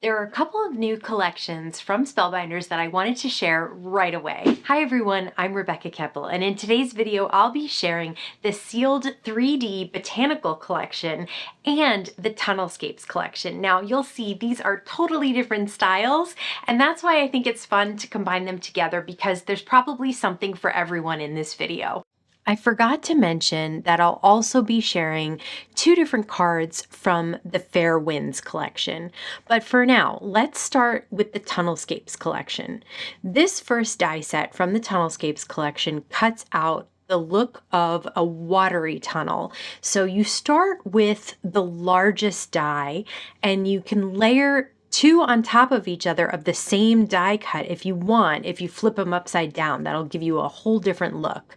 There are a couple of new collections from Spellbinders that I wanted to share right away. Hi everyone, I'm Rebecca Keppel, and in today's video I'll be sharing the sealed 3D Botanical collection and the TunnelScapes collection. Now you'll see these are totally different styles, and that's why I think it's fun to combine them together because there's probably something for everyone in this video. I forgot to mention that I'll also be sharing two different cards from the Fair Winds collection. But for now, let's start with the TunnelScapes collection. This first die set from the TunnelScapes collection cuts out the look of a watery tunnel. So you start with the largest die and you can layer two on top of each other of the same die cut if you want. If you flip them upside down, that'll give you a whole different look.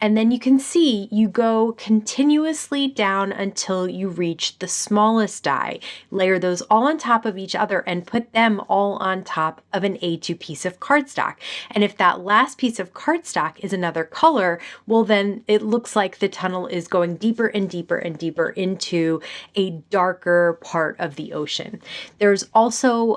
And then you can see you go continuously down until you reach the smallest die. Layer those all on top of each other and put them all on top of an A2 piece of cardstock. And if that last piece of cardstock is another color, well then it looks like the tunnel is going deeper and deeper and deeper into a darker part of the ocean. There's also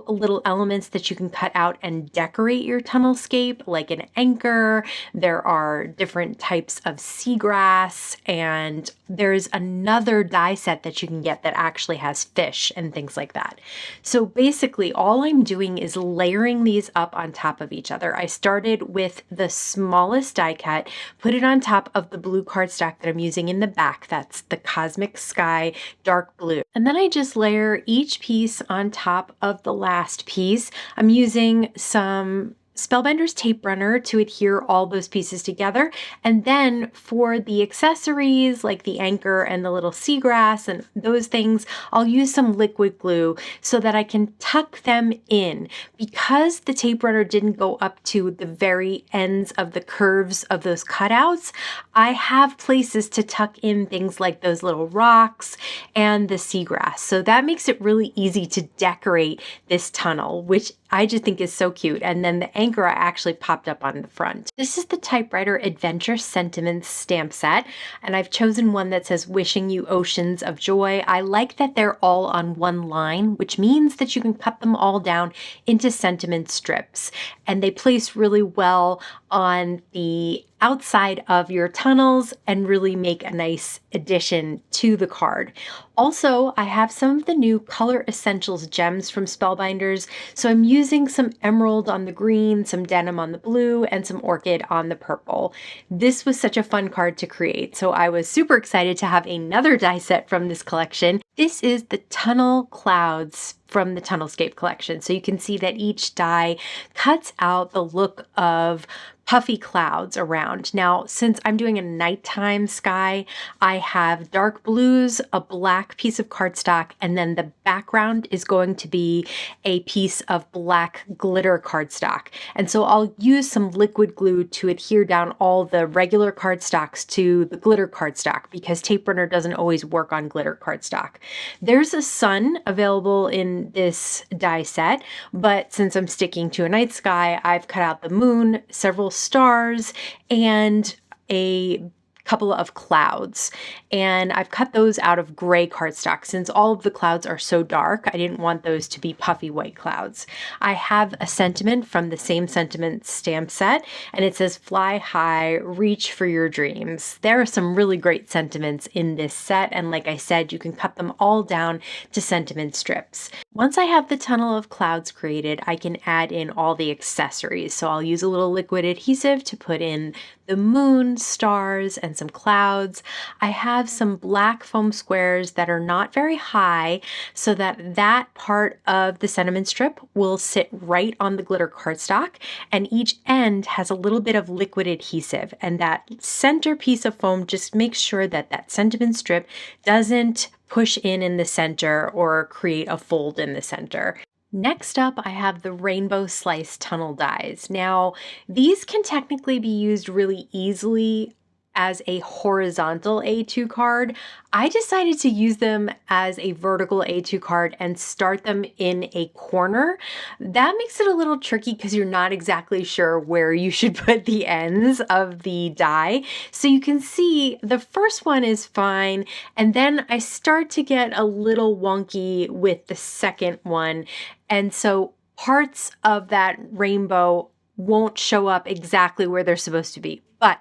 little elements that you can cut out and decorate your tunnelscape, like an anchor. There are different types of seagrass, and there's another die set that you can get that actually has fish and things like that. So basically all I'm doing is layering these up on top of each other. I started with the smallest die cut, put it on top of the blue cardstock that I'm using in the back. That's the Cosmic Sky Dark Blue. And then I just layer each piece on top of the last piece. I'm using some Spellbinders tape runner to adhere all those pieces together. And then for the accessories like the anchor and the little seagrass and those things, I'll use some liquid glue so that I can tuck them in. Because the tape runner didn't go up to the very ends of the curves of those cutouts, I have places to tuck in things like those little rocks and the seagrass. So that makes it really easy to decorate this tunnel, which I just think is so cute. And then the anchor I actually popped up on the front. This is the Typewriter Adventure Sentiments stamp set, and I've chosen one that says wishing you oceans of joy. I like that they're all on one line, which means that you can cut them all down into sentiment strips, and they place really well on the outside of your tunnels and really make a nice addition to the card. Also, I have some of the new Color Essentials gems from Spellbinders, so I'm using some emerald on the green, some denim on the blue, and some orchid on the purple. This was such a fun card to create, so I was super excited to have another die set from this collection. This is the Tunnel Clouds from the TunnelScape collection. So you can see that each die cuts out the look of puffy clouds around. Now, since I'm doing a nighttime sky, I have dark blues, a black piece of cardstock, and then the background is going to be a piece of black glitter cardstock. And so I'll use some liquid glue to adhere down all the regular cardstocks to the glitter cardstock because tape runner doesn't always work on glitter cardstock. There's a sun available in this die set, but since I'm sticking to a night sky, I've cut out the moon, several stars, and a couple of clouds, and I've cut those out of gray cardstock. Since all of the clouds are so dark, I didn't want those to be puffy white clouds. I have a sentiment from the same sentiment stamp set, and it says fly high, reach for your dreams. There are some really great sentiments in this set, and like I said, you can cut them all down to sentiment strips. Once I have the tunnel of clouds created, I can add in all the accessories. So I'll use a little liquid adhesive to put in the moon, stars, and some clouds. I have some black foam squares that are not very high so that that part of the sentiment strip will sit right on the glitter cardstock, and each end has a little bit of liquid adhesive, and that center piece of foam just makes sure that that sentiment strip doesn't push in the center or create a fold in the center. Next up, I have the Rainbow Slice Tunnel dies. Now, these can technically be used really easily as a horizontal A2 card. I decided to use them as a vertical A2 card and start them in a corner. That makes it a little tricky because you're not exactly sure where you should put the ends of the die. So you can see the first one is fine, and then I start to get a little wonky with the second one, And so parts of that rainbow won't show up exactly where they're supposed to be. But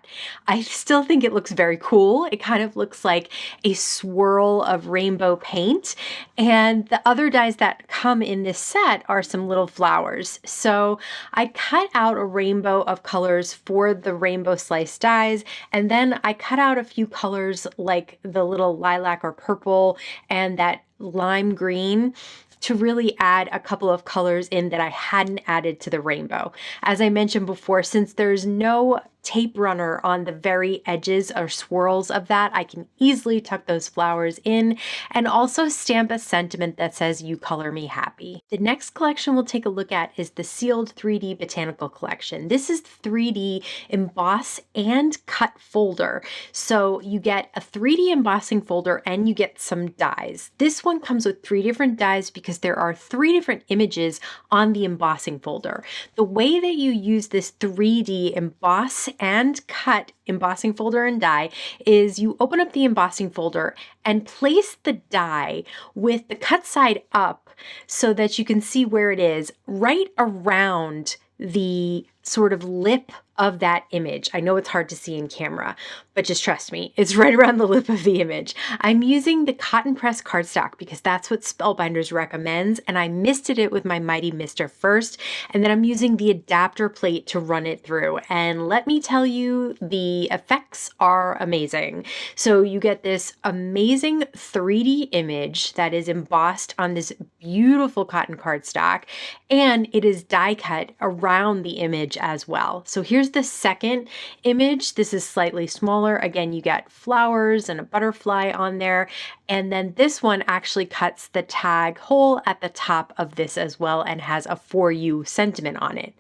I still think it looks very cool. It kind of looks like a swirl of rainbow paint. And the other dies that come in this set are some little flowers. So I cut out a rainbow of colors for the rainbow slice dies. And then I cut out a few colors like the little lilac or purple and that lime green to really add a couple of colors in that I hadn't added to the rainbow. As I mentioned before, since there's no tape runner on the very edges or swirls of that, I can easily tuck those flowers in and also stamp a sentiment that says, "You color me happy." The next collection we'll take a look at is the sealed 3D Botanical collection. This is 3D emboss and cut folder. So you get a 3D embossing folder and you get some dies. This one comes with 3 different dies because there are 3 different images on the embossing folder. The way that you use this 3D emboss and cut embossing folder and die is you open up the embossing folder and place the die with the cut side up so that you can see where it is right around the sort of lip of that image. I know it's hard to see in camera, but just trust me, it's right around the lip of the image. I'm using the cotton press cardstock because that's what Spellbinders recommends, and I misted it with my Mighty Mister first, and then I'm using the adapter plate to run it through. And let me tell you, the effects are amazing. So you get this amazing 3D image that is embossed on this beautiful cotton cardstock, and it is die cut around the image as well. So here's the second image. This is slightly smaller. Again, you get flowers and a butterfly on there. And then this one actually cuts the tag hole at the top of this as well and has a "For You" sentiment on it.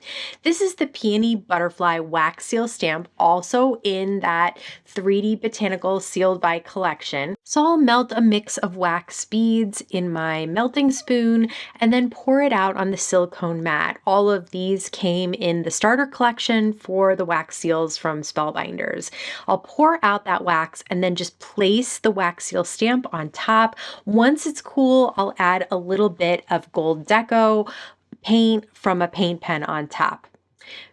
This is the Peony Butterfly Wax Seal Stamp, also in that 3D Botanical Sealed by collection. So I'll melt a mix of wax beads in my melting spoon and then pour it out on the silicone mat. All of these came in the starter collection for the wax seals from Spellbinders. I'll pour out that wax and then just place the wax seal stamp on top. Once it's cool, I'll add a little bit of gold deco paint from a paint pen on top.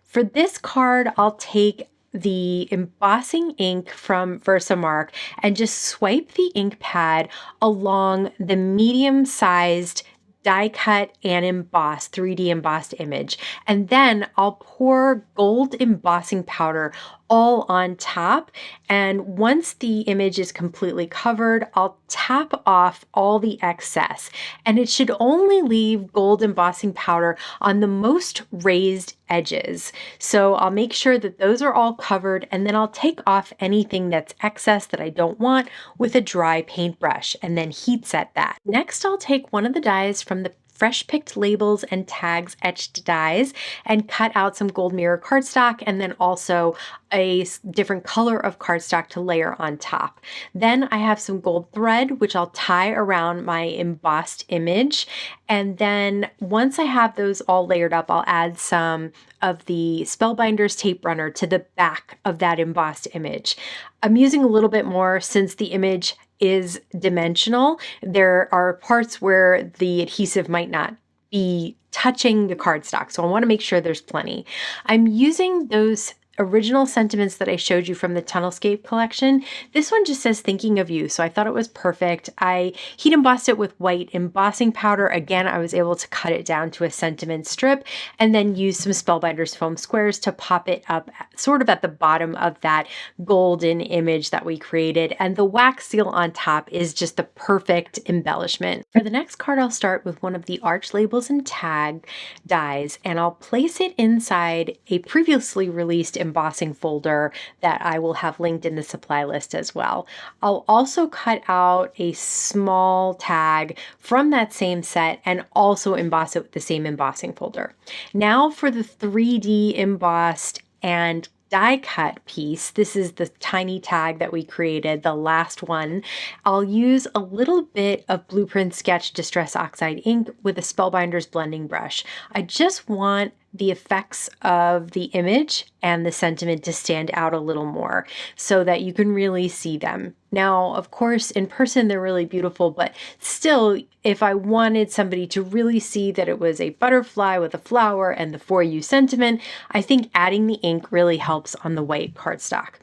For this card, I'll take the embossing ink from Versamark and just swipe the ink pad along the medium-sized die cut and emboss 3D embossed image. And then I'll pour gold embossing powder all on top. And once the image is completely covered, I'll tap off all the excess. And it should only leave gold embossing powder on the most raised edges. So I'll make sure that those are all covered, and then I'll take off anything that's excess that I don't want with a dry paintbrush and then heat set that. Next, I'll take one of the dies from the fresh picked labels and tags etched dies and cut out some gold mirror cardstock and then also a different color of cardstock to layer on top. Then I have some gold thread, which I'll tie around my embossed image. And then once I have those all layered up, I'll add some of the Spellbinders tape runner to the back of that embossed image. I'm using a little bit more since the image is dimensional. There are parts where the adhesive might not be touching the cardstock, so I want to make sure there's plenty. I'm using those original sentiments that I showed you from the TunnelScape collection. This one just says "Thinking of You," so I thought it was perfect. I heat embossed it with white embossing powder. Again, I was able to cut it down to a sentiment strip and then use some Spellbinders foam squares to pop it up sort of at the bottom of that golden image that we created. And the wax seal on top is just the perfect embellishment. For the next card, I'll start with one of the arch labels and tag dies, and I'll place it inside a previously released embossing folder that I will have linked in the supply list as well. I'll also cut out a small tag from that same set and also emboss it with the same embossing folder. Now for the 3D embossed and die cut piece. This is the tiny tag that we created, the last one. I'll use a little bit of Blueprint Sketch Distress Oxide ink with a Spellbinders blending brush. I just want the effects of the image and the sentiment to stand out a little more so that you can really see them. Now, of course, in person, they're really beautiful, but still, if I wanted somebody to really see that it was a butterfly with a flower and the for you sentiment, I think adding the ink really helps on the white cardstock.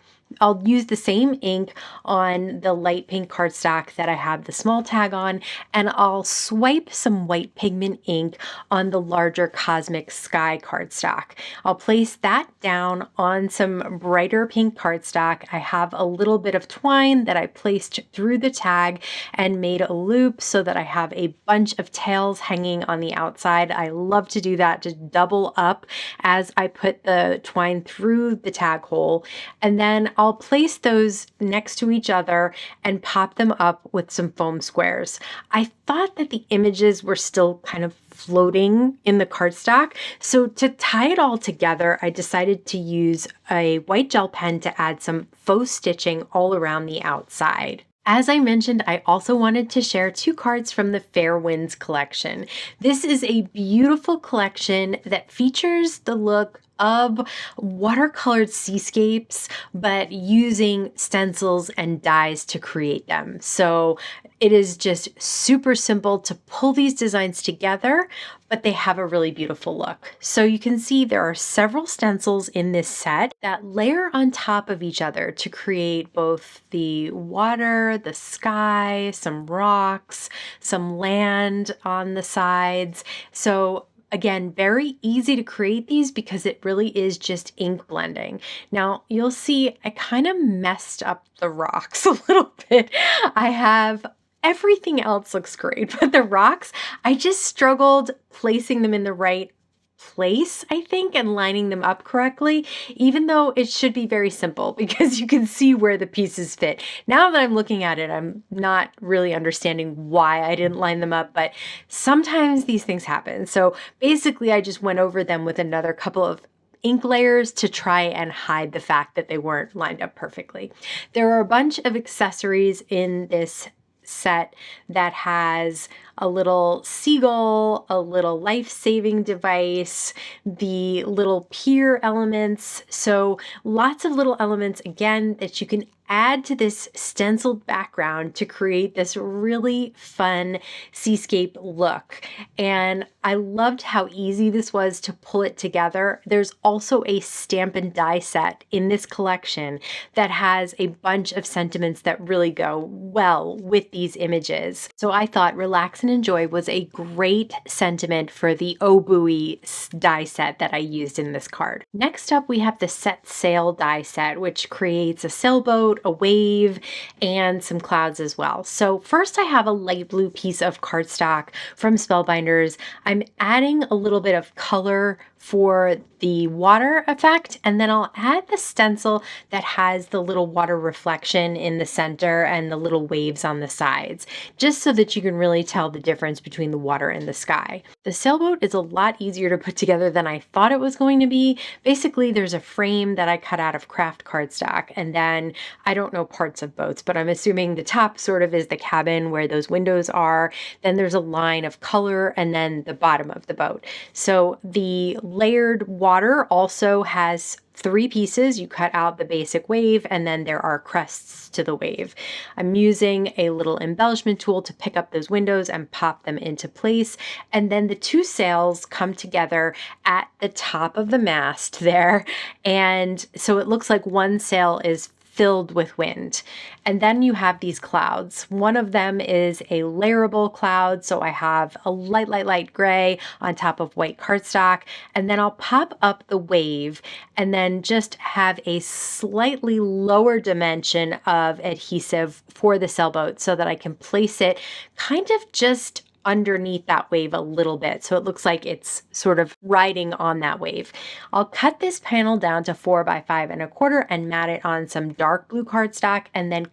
I'll use the same ink on the light pink cardstock that I have the small tag on, and I'll swipe some white pigment ink on the larger Cosmic Sky cardstock. I'll place that down on some brighter pink cardstock. I have a little bit of twine that I placed through the tag and made a loop so that I have a bunch of tails hanging on the outside. I love to do that to double up as I put the twine through the tag hole, and then I'll place those next to each other and pop them up with some foam squares. I thought that the images were still kind of floating in the cardstock, so to tie it all together, I decided to use a white gel pen to add some faux stitching all around the outside. As I mentioned, I also wanted to share 2 cards from the Fair Winds collection. This is a beautiful collection that features the look of watercolored seascapes, but using stencils and dies to create them. So it is just super simple to pull these designs together, but they have a really beautiful look. So you can see there are several stencils in this set that layer on top of each other to create both the water, the sky, some rocks, some land on the sides. So again, very easy to create these because it really is just ink blending. Now you'll see I kind of messed up the rocks a little bit. I have everything else looks great, but the rocks, I just struggled placing them in the right place, I think, and lining them up correctly, even though it should be very simple because you can see where the pieces fit. Now that I'm looking at it, I'm not really understanding why I didn't line them up, but sometimes these things happen. So basically, I just went over them with another couple of ink layers to try and hide the fact that they weren't lined up perfectly. There are a bunch of accessories in this set that has a little seagull, a little life-saving device, the little pier elements. So lots of little elements, again, that you can add to this stenciled background to create this really fun seascape look. And I loved how easy this was to pull it together. There's also a stamp and die set in this collection that has a bunch of sentiments that really go well with these images. So I thought Relax and Enjoy was a great sentiment for the Oh Buoy die set that I used in this card. Next up, we have the Set Sail die set, which creates a sailboat, a wave, and some clouds as well. So first I have a light blue piece of cardstock from Spellbinders. I'm adding a little bit of color for the water effect, and then I'll add the stencil that has the little water reflection in the center and the little waves on the sides, just so that you can really tell the difference between the water and the sky. The sailboat is a lot easier to put together than I thought it was going to be. Basically, there's a frame that I cut out of craft cardstock, and then I don't know parts of boats, but I'm assuming the top sort of is the cabin where those windows are. Then there's a line of color, and then the bottom of the boat. So the layered water also has 3 pieces. You cut out the basic wave, and then there are crests to the wave. I'm using a little embellishment tool to pick up those windows and pop them into place. And then the 2 sails come together at the top of the mast there. And so it looks like one sail is filled with wind. And then you have these clouds. One of them is a layerable cloud. So I have a light gray on top of white cardstock. And then I'll pop up the wave and then just have a slightly lower dimension of adhesive for the sailboat so that I can place it kind of just underneath that wave a little bit, so it looks like it's sort of riding on that wave. I'll cut this panel down to 4 by 5 1/4 and mat it on some dark blue cardstock, and then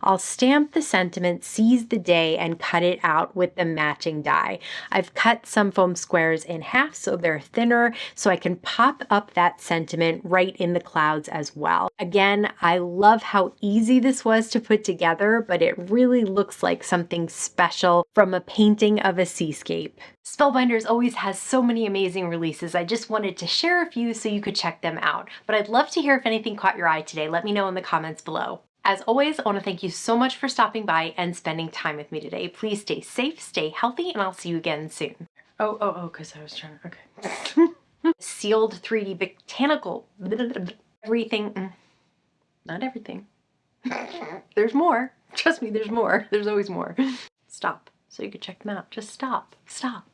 I'll stamp the sentiment, seize the day, and cut it out with the matching die. I've cut some foam squares in half so they're thinner, so I can pop up that sentiment right in the clouds as well. Again, I love how easy this was to put together, but it really looks like something special from a painting of a seascape. Spellbinders always has so many amazing releases. I just wanted to share a few so you could check them out. But I'd love to hear if anything caught your eye today. Let me know in the comments below. As always, I want to thank you so much for stopping by and spending time with me today. Please stay safe, stay healthy, and I'll see you again soon. Because I was trying to, okay. Sealed 3D botanical, everything, not everything. There's more. Trust me, there's more. There's always more. Stop, so you can check them out. Just stop. Stop.